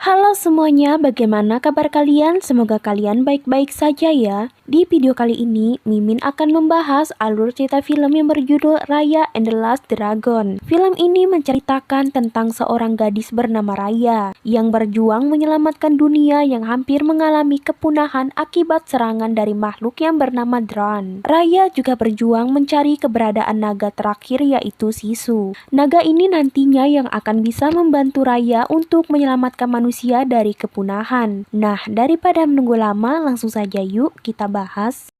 Halo semuanya, bagaimana kabar kalian? Semoga kalian baik-baik saja ya. Di video kali ini, Mimin akan membahas alur cerita film yang berjudul Raya and the Last Dragon. Film ini menceritakan tentang seorang gadis bernama Raya yang berjuang menyelamatkan dunia yang hampir mengalami kepunahan akibat serangan dari makhluk yang bernama Dran. Raya juga berjuang mencari keberadaan naga terakhir yaitu Sisu. Naga ini nantinya yang akan bisa membantu Raya untuk menyelamatkan manusia dari kepunahan. Nah, daripada menunggu lama, langsung saja yuk kita bahas.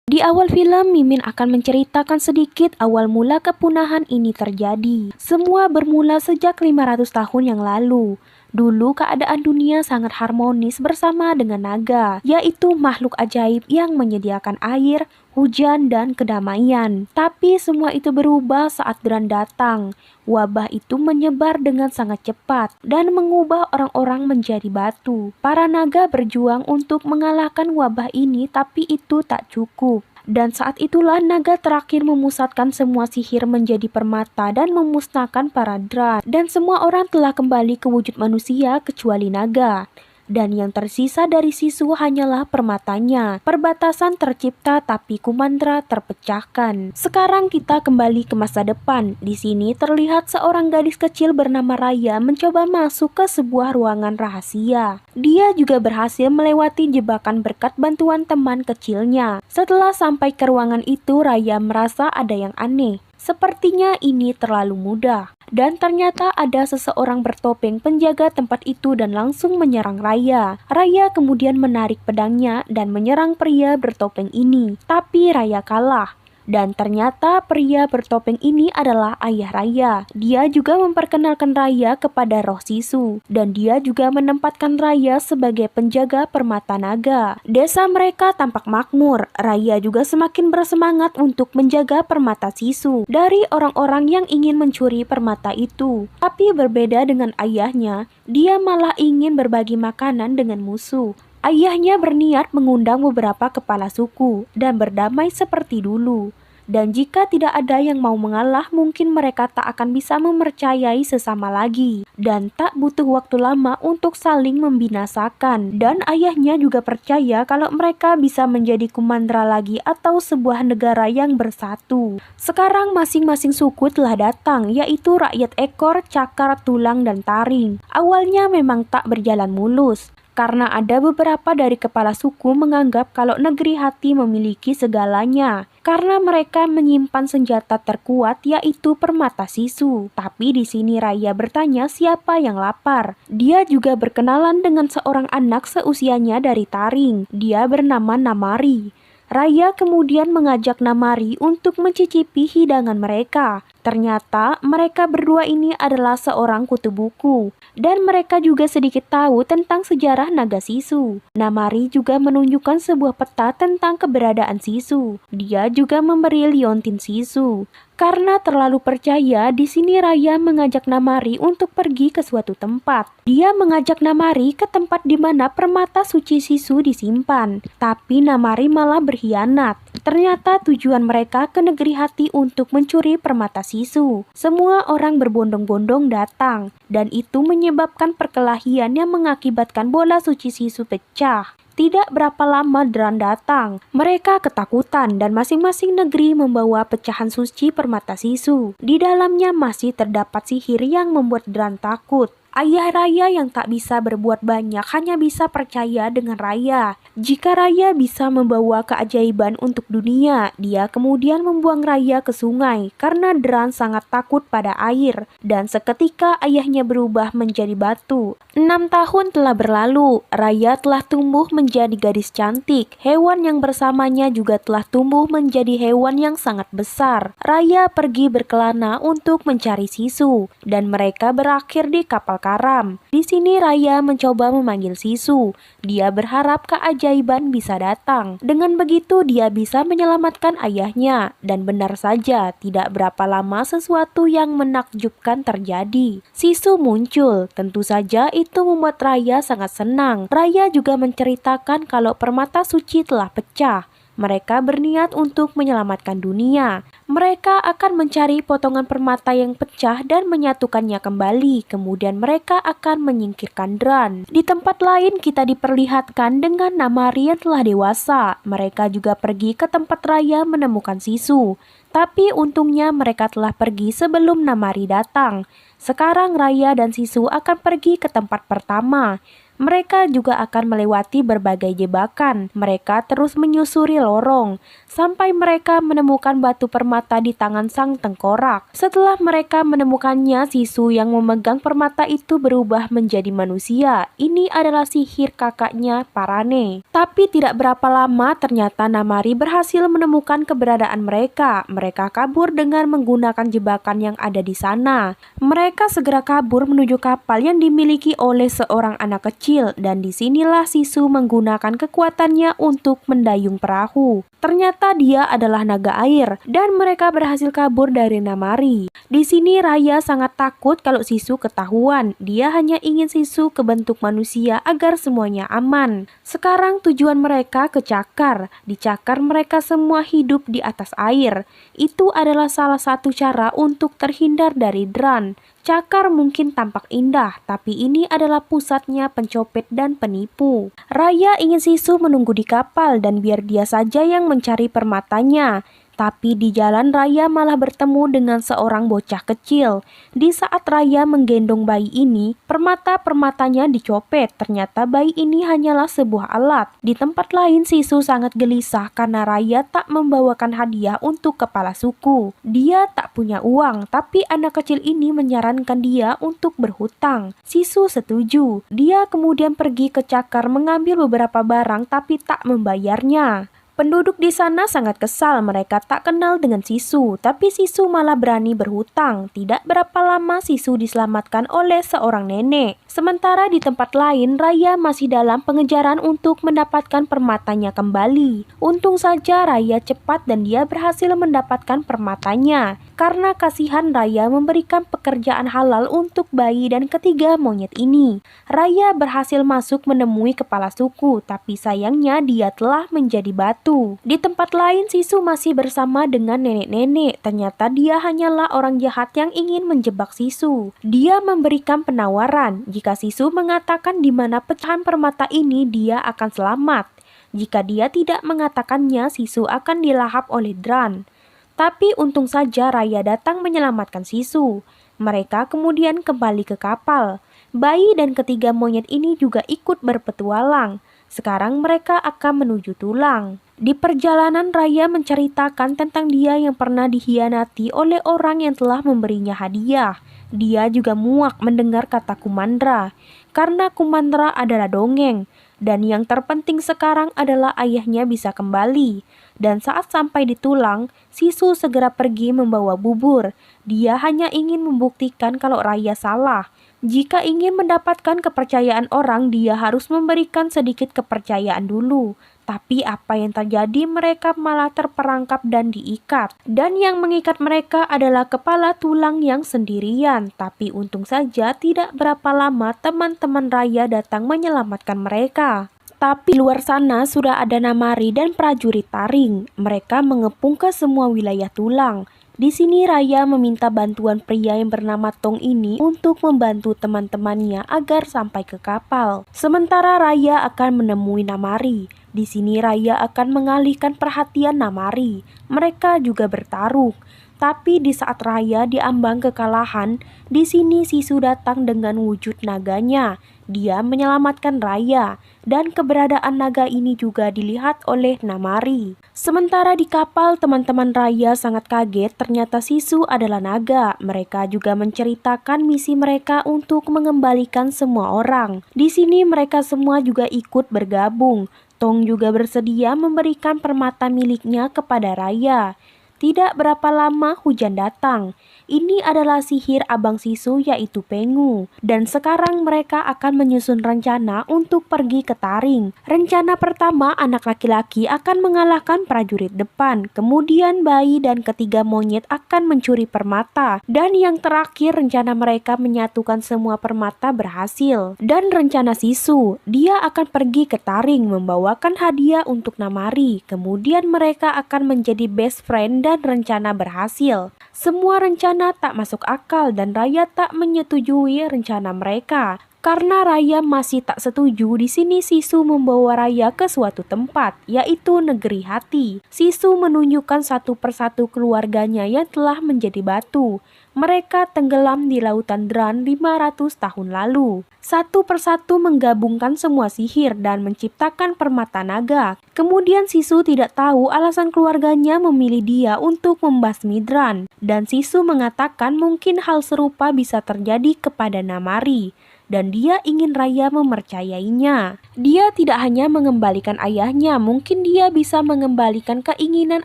Di awal film, Mimin akan menceritakan sedikit awal mula kepunahan ini terjadi. Semua bermula sejak 500 tahun yang lalu. Dulu keadaan dunia sangat harmonis bersama dengan naga, yaitu makhluk ajaib yang menyediakan air, hujan, dan kedamaian. Tapi semua itu berubah saat Dran datang. Wabah itu menyebar dengan sangat cepat dan mengubah orang-orang menjadi batu. Para naga berjuang untuk mengalahkan wabah ini, tapi itu tak cukup. Dan saat itulah naga terakhir memusatkan semua sihir menjadi permata dan memusnahkan para Dran. Dan semua orang telah kembali ke wujud manusia kecuali naga. Dan yang tersisa dari Sisu hanyalah permatanya. Perbatasan tercipta tapi Kumandra terpecahkan. Sekarang kita kembali ke masa depan. Di sini terlihat seorang gadis kecil bernama Raya mencoba masuk ke sebuah ruangan rahasia. Dia juga berhasil melewati jebakan berkat bantuan teman kecilnya. Setelah sampai ke ruangan itu, Raya merasa ada yang aneh. Sepertinya ini terlalu mudah. Dan ternyata ada seseorang bertopeng penjaga tempat itu dan langsung menyerang Raya. Raya kemudian menarik pedangnya dan menyerang pria bertopeng ini. Tapi Raya kalah. Dan ternyata pria bertopeng ini adalah ayah Raya. Dia juga memperkenalkan Raya kepada roh Sisu. Dan dia juga menempatkan Raya sebagai penjaga permata naga. Desa mereka tampak makmur. Raya juga semakin bersemangat untuk menjaga permata Sisu dari orang-orang yang ingin mencuri permata itu. Tapi berbeda dengan ayahnya, dia malah ingin berbagi makanan dengan musuh. Ayahnya berniat mengundang beberapa kepala suku dan berdamai seperti dulu. Dan jika tidak ada yang mau mengalah, mungkin mereka tak akan bisa mempercayai sesama lagi. Dan tak butuh waktu lama untuk saling membinasakan. Dan ayahnya juga percaya kalau mereka bisa menjadi Kumandra lagi atau sebuah negara yang bersatu. Sekarang masing-masing suku telah datang, yaitu rakyat ekor, cakar, tulang, dan taring. Awalnya memang tak berjalan mulus. Karena ada beberapa dari kepala suku menganggap kalau negeri hati memiliki segalanya. Karena mereka menyimpan senjata terkuat yaitu permata Sisu. Tapi di sini Raya bertanya siapa yang lapar. Dia juga berkenalan dengan seorang anak seusianya dari Taring. Dia bernama Namari. Raya kemudian mengajak Namari untuk mencicipi hidangan mereka. Ternyata mereka berdua ini adalah seorang kutu buku. Dan mereka juga sedikit tahu tentang sejarah naga Sisu. Namari juga menunjukkan sebuah peta tentang keberadaan Sisu. Dia juga memberi liontin Sisu. Karena terlalu percaya, di sini Raya mengajak Namari untuk pergi ke suatu tempat. Dia mengajak Namari ke tempat di mana permata suci Sisu disimpan. Tapi Namari malah berkhianat. Ternyata tujuan mereka ke negeri hati untuk mencuri permata Sisu. Semua orang berbondong-bondong datang. Dan itu menyebabkan perkelahian yang mengakibatkan bola suci Sisu pecah. Tidak berapa lama Dran datang. Mereka ketakutan dan masing-masing negeri membawa pecahan suci permata Sisu. Di dalamnya masih terdapat sihir yang membuat Dran takut. Ayah Raya yang tak bisa berbuat banyak hanya bisa percaya dengan Raya. Jika Raya bisa membawa keajaiban untuk dunia, dia kemudian membuang Raya ke sungai karena Dran sangat takut pada air. Dan seketika ayahnya berubah menjadi batu. 6 tahun telah berlalu, Raya telah tumbuh menjadi gadis cantik. Hewan yang bersamanya juga telah tumbuh menjadi hewan yang sangat besar. Raya pergi berkelana untuk mencari Sisu, dan mereka berakhir di kapal karam. Di sini Raya mencoba memanggil Sisu. Dia berharap keajaiban bisa datang. Dengan begitu dia bisa menyelamatkan ayahnya. Dan benar saja, tidak berapa lama sesuatu yang menakjubkan terjadi. Sisu muncul. Tentu saja itu membuat Raya sangat senang. Raya juga menceritakan kalau permata suci telah pecah. Mereka berniat untuk menyelamatkan dunia. Mereka akan mencari potongan permata yang pecah dan menyatukannya kembali. Kemudian mereka akan menyingkirkan Dran. Di tempat lain kita diperlihatkan dengan Namari yang telah dewasa. Mereka juga pergi ke tempat Raya menemukan Sisu. Tapi untungnya mereka telah pergi sebelum Namari datang. Sekarang Raya dan Sisu akan pergi ke tempat pertama. Mereka juga akan melewati berbagai jebakan. Mereka terus menyusuri lorong sampai mereka menemukan batu permata di tangan sang tengkorak. Setelah mereka menemukannya, Sisu yang memegang permata itu berubah menjadi manusia. Ini adalah sihir kakaknya Parane. Tapi tidak berapa lama ternyata Namari berhasil menemukan keberadaan mereka. Mereka kabur dengan menggunakan jebakan yang ada di sana. Mereka segera kabur menuju kapal yang dimiliki oleh seorang anak kecil, dan disinilah Sisu menggunakan kekuatannya untuk mendayung perahu. Ternyata dia adalah naga air, dan mereka berhasil kabur dari Namari. Di sini Raya sangat takut kalau Sisu ketahuan. Dia hanya ingin Sisu ke bentuk manusia agar semuanya aman. Sekarang tujuan mereka ke Cakar. Di Cakar mereka semua hidup di atas air. Itu adalah salah satu cara untuk terhindar dari Dran. Cakar mungkin tampak indah, tapi ini adalah pusatnya pencopet dan penipu. Raya ingin Sisu menunggu di kapal dan biar dia saja yang mencari permatanya. Tapi di jalan Raya malah bertemu dengan seorang bocah kecil. Di saat Raya menggendong bayi ini, permata-permatanya dicopet. Ternyata bayi ini hanyalah sebuah alat. Di tempat lain Sisu sangat gelisah karena Raya tak membawakan hadiah untuk kepala suku. Dia tak punya uang, tapi anak kecil ini menyarankan dia untuk berhutang. Sisu setuju. Dia kemudian pergi ke Cakar mengambil beberapa barang tapi tak membayarnya. Penduduk di sana sangat kesal, mereka tak kenal dengan Sisu, tapi Sisu malah berani berhutang. Tidak berapa lama Sisu diselamatkan oleh seorang nenek. Sementara di tempat lain, Raya masih dalam pengejaran untuk mendapatkan permatanya kembali. Untung saja Raya cepat dan dia berhasil mendapatkan permatanya. Karena kasihan, Raya memberikan pekerjaan halal untuk bayi dan ketiga monyet ini. Raya berhasil masuk menemui kepala suku, tapi sayangnya dia telah menjadi batu. Di tempat lain Sisu masih bersama dengan nenek-nenek. Ternyata dia hanyalah orang jahat yang ingin menjebak Sisu. Dia memberikan penawaran, jika Sisu mengatakan di mana pecahan permata ini dia akan selamat. Jika dia tidak mengatakannya, Sisu akan dilahap oleh Dran. Tapi untung saja Raya datang menyelamatkan Sisu. Mereka kemudian kembali ke kapal. Bayi dan ketiga monyet ini juga ikut berpetualang. Sekarang mereka akan menuju Tulang. Di perjalanan Raya menceritakan tentang dia yang pernah dikhianati oleh orang yang telah memberinya hadiah. Dia juga muak mendengar kata Kumandra, karena Kumandra adalah dongeng. Dan yang terpenting sekarang adalah ayahnya bisa kembali. Dan saat sampai di Tulang, Sisu segera pergi membawa bubur. Dia hanya ingin membuktikan kalau Raya salah. Jika ingin mendapatkan kepercayaan orang, dia harus memberikan sedikit kepercayaan dulu. Tapi apa yang terjadi, mereka malah terperangkap dan diikat. Dan yang mengikat mereka adalah kepala Tulang yang sendirian. Tapi untung saja tidak berapa lama teman-teman Raya datang menyelamatkan mereka. Tapi luar sana sudah ada Namari dan prajurit Taring. Mereka mengepung ke semua wilayah Tulang. Di sini Raya meminta bantuan pria yang bernama Tong ini untuk membantu teman-temannya agar sampai ke kapal. Sementara Raya akan menemui Namari. Di sini Raya akan mengalihkan perhatian Namari. Mereka juga bertaruh. Tapi di saat Raya diambang kekalahan, di sini Sisu datang dengan wujud naganya. Dia menyelamatkan Raya, dan keberadaan naga ini juga dilihat oleh Namari. Sementara di kapal, teman-teman Raya sangat kaget ternyata Sisu adalah naga. Mereka juga menceritakan misi mereka untuk mengembalikan semua orang. Di sini mereka semua juga ikut bergabung. Tong juga bersedia memberikan permata miliknya kepada Raya. Tidak berapa lama hujan datang. Ini adalah sihir abang Sisu yaitu Pengu. Dan sekarang mereka akan menyusun rencana untuk pergi ke Taring. Rencana pertama, anak laki-laki akan mengalahkan prajurit depan. Kemudian bayi dan ketiga monyet akan mencuri permata. Dan yang terakhir, rencana mereka menyatukan semua permata berhasil. Dan rencana Sisu, dia akan pergi ke Taring membawakan hadiah untuk Namari. Kemudian mereka akan menjadi best friend dan rencana berhasil. Semua rencana tak masuk akal dan Raya tak menyetujui rencana mereka. Karena Raya masih tak setuju, di sini Sisu membawa Raya ke suatu tempat, yaitu negeri hati. Sisu menunjukkan satu persatu keluarganya yang telah menjadi batu. Mereka tenggelam di lautan Dran 500 tahun lalu. Satu persatu menggabungkan semua sihir dan menciptakan permata naga. Kemudian Sisu tidak tahu alasan keluarganya memilih dia untuk membasmi Dran. Dan Sisu mengatakan mungkin hal serupa bisa terjadi kepada Namari. Dan dia ingin Raya mempercayainya. Dia tidak hanya mengembalikan ayahnya, mungkin dia bisa mengembalikan keinginan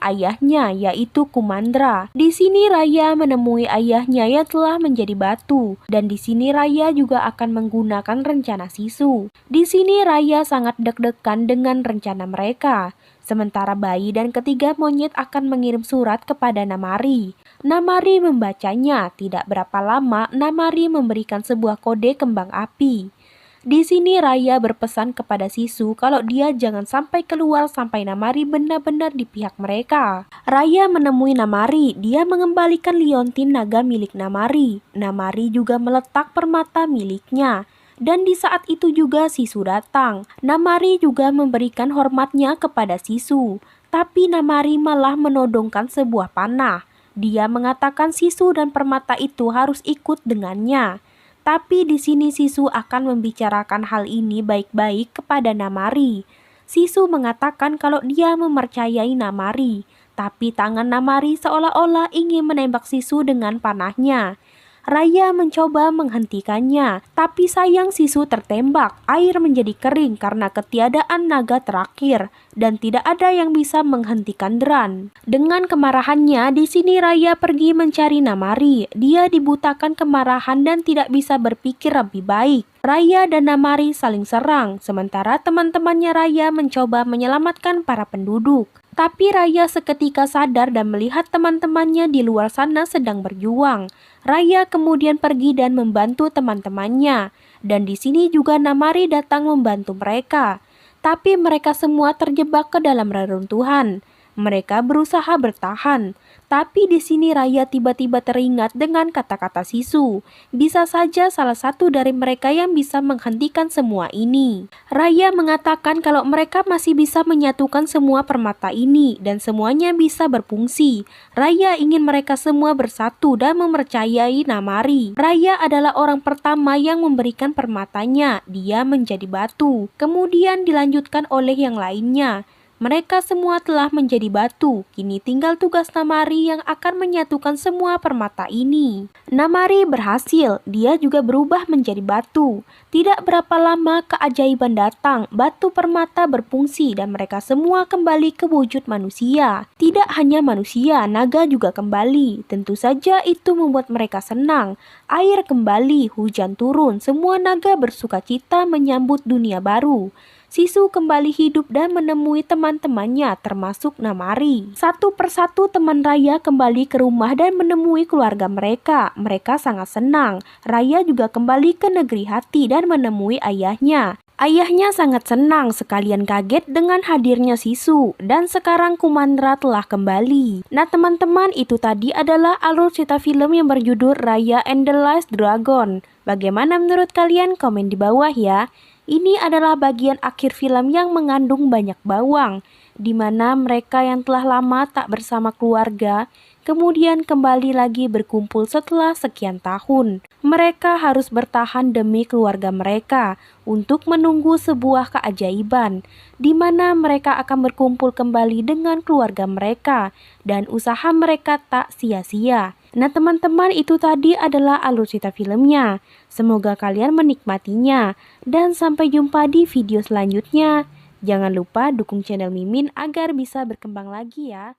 ayahnya, yaitu Kumandra. Di sini Raya menemui ayahnya yang telah menjadi batu, dan di sini Raya juga akan menggunakan rencana Sisu. Di sini Raya sangat deg-degan dengan rencana mereka. Sementara bayi dan ketiga monyet akan mengirim surat kepada Namari. Namari membacanya. Tidak berapa lama, Namari memberikan sebuah kode kembang api. Di sini Raya berpesan kepada Sisu kalau dia jangan sampai keluar sampai Namari benar-benar di pihak mereka. Raya menemui Namari. Dia mengembalikan liontin naga milik Namari. Namari juga meletak permata miliknya. Dan di saat itu juga Sisu datang. Namari juga memberikan hormatnya kepada Sisu. Tapi Namari malah menodongkan sebuah panah. Dia mengatakan Sisu dan permata itu harus ikut dengannya. Tapi di sini Sisu akan membicarakan hal ini baik-baik kepada Namari. Sisu mengatakan kalau dia mempercayai Namari. Tapi tangan Namari seolah-olah ingin menembak Sisu dengan panahnya. Raya mencoba menghentikannya, tapi sayang Sisu tertembak. Air menjadi kering karena ketiadaan naga terakhir, dan tidak ada yang bisa menghentikan Dran. Dengan kemarahannya, di sini Raya pergi mencari Namari. Dia dibutakan kemarahan dan tidak bisa berpikir lebih baik. Raya dan Namari saling serang, sementara teman-temannya Raya mencoba menyelamatkan para penduduk. Tapi Raya seketika sadar dan melihat teman-temannya di luar sana sedang berjuang. Raya kemudian pergi dan membantu teman-temannya. Dan di sini juga Namari datang membantu mereka. Tapi mereka semua terjebak ke dalam reruntuhan. Mereka berusaha bertahan. Tapi di sini Raya tiba-tiba teringat dengan kata-kata Sisu. Bisa saja salah satu dari mereka yang bisa menghentikan semua ini. Raya mengatakan kalau mereka masih bisa menyatukan semua permata ini dan semuanya bisa berfungsi. Raya ingin mereka semua bersatu dan mempercayai Namari. Raya adalah orang pertama yang memberikan permatanya. Dia menjadi batu. Kemudian dilanjutkan oleh yang lainnya. Mereka semua telah menjadi batu, kini tinggal tugas Namari yang akan menyatukan semua permata ini. Namari berhasil, dia juga berubah menjadi batu. Tidak berapa lama keajaiban datang, batu permata berfungsi dan mereka semua kembali ke wujud manusia. Tidak hanya manusia, naga juga kembali. Tentu saja itu membuat mereka senang. Air kembali, hujan turun, semua naga bersukacita menyambut dunia baru. Sisu kembali hidup dan menemui teman-temannya termasuk Namari. Satu persatu teman Raya kembali ke rumah dan menemui keluarga mereka. Mereka sangat senang. Raya juga kembali ke negeri hati dan menemui ayahnya. Ayahnya sangat senang sekalian kaget dengan hadirnya Sisu dan sekarang Kumandra telah kembali. Nah teman-teman, itu tadi adalah alur cerita film yang berjudul Raya and the Last Dragon. Bagaimana menurut kalian? Komen di bawah ya. Ini adalah bagian akhir film yang mengandung banyak bawang, di mana mereka yang telah lama tak bersama keluarga, kemudian kembali lagi berkumpul setelah sekian tahun. Mereka harus bertahan demi keluarga mereka untuk menunggu sebuah keajaiban, di mana mereka akan berkumpul kembali dengan keluarga mereka dan usaha mereka tak sia-sia. Nah teman-teman, itu tadi adalah alur cerita filmnya. Semoga kalian menikmatinya. Dan sampai jumpa di video selanjutnya. Jangan lupa dukung channel Mimin agar bisa berkembang lagi ya.